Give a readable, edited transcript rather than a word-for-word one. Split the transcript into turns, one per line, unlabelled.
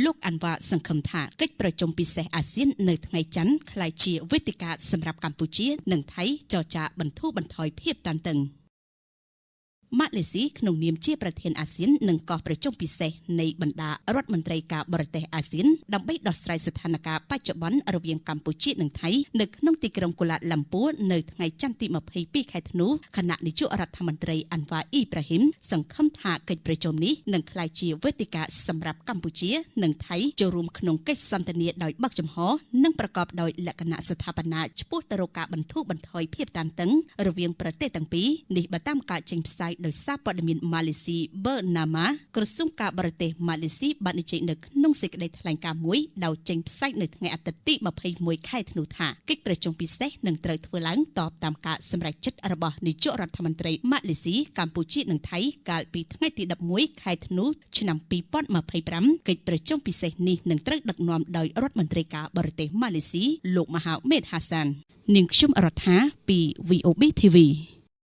លោកអាន់វ៉ាសង្ឃឹមថាកិច្ចប្រជុំពិសេសអាស៊ាននៅថ្ងៃច័ន្ទក្លាយជាវេទិកាសម្រាប់កម្ពុជានិងថៃចរចាបន្ធូរបន្ថយភាពតានតឹងម៉ាឡេស៊ីក្នុងនាមជាប្រធានអាស៊ាននឹងកោះប្រជុំពិសេសនៃបណ្ដារដ្ឋមន្ត្រីការបរទេសអាស៊ានដើម្បីដោះស្រាយស្ថានភាពបច្ចុប្បន្នរវាងកម្ពុជានិងថៃនៅក្នុងទីក្រុងកូឡាឡាំពួរនៅថ្ងៃច័ន្ទទី22ខែធ្នូគណៈនាយករដ្ឋមន្ត្រីអាន់វ៉ាអ៊ីប្រាហ៊ីមសង្ឃឹមថាកិច្ចប្រជុំនេះនឹងក្លាយជាវេទិកាសម្រាប់កម្ពុជានិងថៃចូលរួមក្នុងកិច្ចសន្ទនាដោយបើកចំហនិងប្រកបដោយលក្ខណៈស្ថាបនាឆ្ពោះទៅរកការបន្ធូរបន្ថយភាពតានតឹងរវាងប្រទេសទាំងពីរនេះបើតាមការចេញផ្សាយដោយសារព័ត៌មានម៉ាឡេស៊ី Bernama ក្រសួងការបរទេសម៉ាឡេស៊ីបាននិយាយនៅក្នុងសេចក្តីថ្លែងការណ៍មួយដោយចេញផ្សាយនៅថ្ងៃអាទិត្យទី21ខែធ្នូថាកិច្ចប្រជុំពិសេសនឹងត្រូវធ្វើឡើងតបតាមការសម្រេចចិត្តរបស់នាយករដ្ឋមន្ត្រីម៉ាឡេស៊ីកម្ពុជានិងថៃកាលពីថ្ងៃទី11ខែធ្នូឆ្នាំ2025កិច្ចប្រជុំពិសេសនេះនឹងត្រូវដឹកនាំដោយរដ្ឋមន្ត្រីការបរទេសម៉ាឡេស៊ីលោកមហាមេតហាសាននាងខ្ញុំរដ្ឋាពី VOB TV